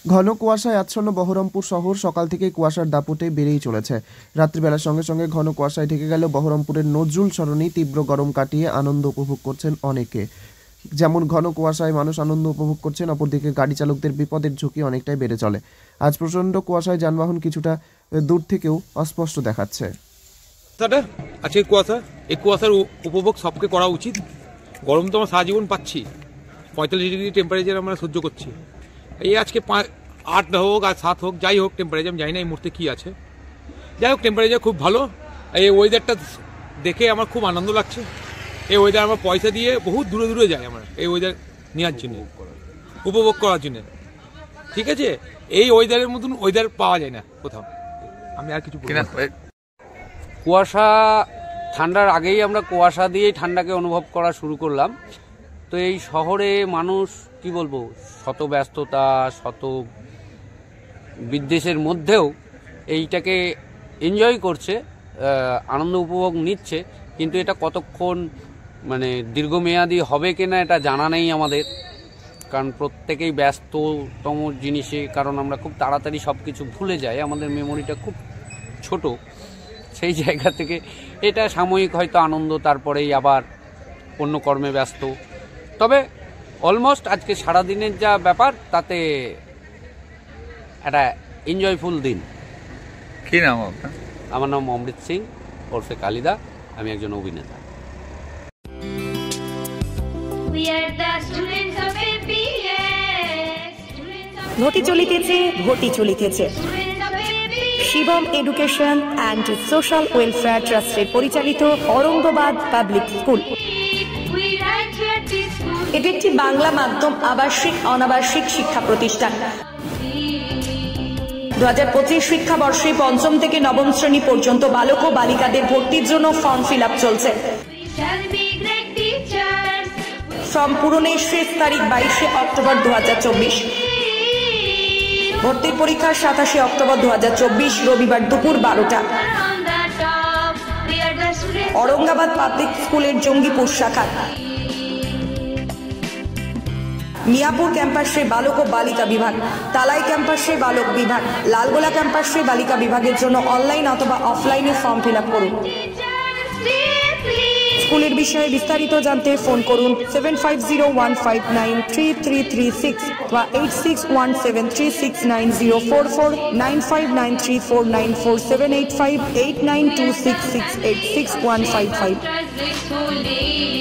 ঘন কুয়াশায় আচ্ছন্ন বহরমপুর শহর সকাল থেকেই কুয়াশার দাপটে বেড়েই চলেছে। রাত্রিবেলার সঙ্গে সঙ্গে ঘন কুয়াশায় ঢেকে গেল বহরমপুরের নজরুল সরণি। তীব্র গরম কাটিয়ে আনন্দ উপভোগ করছেন অনেকে। যেমন ঘন কুয়াশায় মানুষ আনন্দ উপভোগ করছেন, অপরদিকে গাড়ি চালকদের বিপদের ঝুঁকি অনেকটাই বেড়ে চলে। আজ প্রচণ্ড কুয়াশায় যানবাহন কিছুটা দূর থেকেও অস্পষ্ট দেখাচ্ছে। আজকে কুয়াশা, এই কুয়াশার উপভোগ সবকে করা উচিত। গরম তো আমরা সারা জীবন পাচ্ছি, 45 ডিগ্রি টেম্পারেচার আমরা সহ্য করছি। এই আজকে 8 হোক আর 7 হোক, যাই হোক টেম্পারেচার, জানি না এই মুহূর্তে কী আছে, যাই হোক টেম্পারেচার খুব ভালো। এই ওয়েদারটা দেখে আমার খুব আনন্দ লাগছে। এই ওয়েদার আমরা পয়সা দিয়ে বহুত দূরে দূরে যাই আমরা এই ওয়েদার নেওয়ার জন্য, উপভোগ করার জন্য। ঠিক আছে, এই ওয়েদারের মতন ওয়েদার পাওয়া যায় না কোথাও। আমি আর কিছু কুয়াশা ঠান্ডার আগেই আমরা কুয়াশা দিয়েই ঠান্ডাকে অনুভব করা শুরু করলাম। তো এই শহরে মানুষ কি বলবো, শত ব্যস্ততা, শত বিদ্বেষের মধ্যেও এইটাকে এনজয় করছে, আনন্দ উপভোগ নিচ্ছে। কিন্তু এটা কতক্ষণ মানে দীর্ঘমেয়াদী হবে কিনা এটা জানা নেই আমাদের, কারণ প্রত্যেকেই ব্যস্ততম জিনিসে, কারণ আমরা খুব তাড়াতাড়ি সব কিছু ভুলে যাই, আমাদের মেমোরিটা খুব ছোট। সেই জায়গা থেকে এটা সাময়িক হয়তো আনন্দ, তারপরেই আবার অন্য কর্মে ব্যস্ত। তবে অলমোস্ট আজকে সারাদিনের যা ব্যাপার, তাতে একটা এনজয়ফুল দিন। কি নাম আপনার? আমার নাম অমৃত সিং ওরফে কালিদা, আমি একজন অভিনেতা। ঘটি চলিতেছে, ঘটি চলিতেছে। Shivam education and social welfare ট্রাস্টের পরিচালিত অরঙ্গবাদ পাবলিক স্কুল। এটি একটি বাংলা মাধ্যম আবাসিক অনাবাসিক শিক্ষা প্রতিষ্ঠান। 2025 শিক্ষাবর্ষে 5ম থেকে 9ম শ্রেণী পর্যন্ত বালক ও বালিকাদের ভর্তির জন্য ফর্ম ফিল আপ চলছে। ফর্ম পূরণের শেষ তারিখ 22শে অক্টোবর 2024। ভর্তির পরীক্ষা 27শে অক্টোবর 2024 রবিবার দুপুর 12টা। অরঙ্গাবাদ পাবলিক স্কুলের জঙ্গিপুর শাখা। মিয়াপুর ক্যাম্পাসে বালক ও বালিকা বিভাগ, তালাই ক্যাম্পাসে বালক বিভাগ, লালগোলা ক্যাম্পাসে বালিকা বিভাগের জন্য অনলাইন অথবা অফলাইনে ফর্ম ফিল আপ করুন। স্কুলের বিষয়ে বিস্তারিত জানতে ফোন করুন 7501593336 বা 8617369044, 9593494785, 8926686155।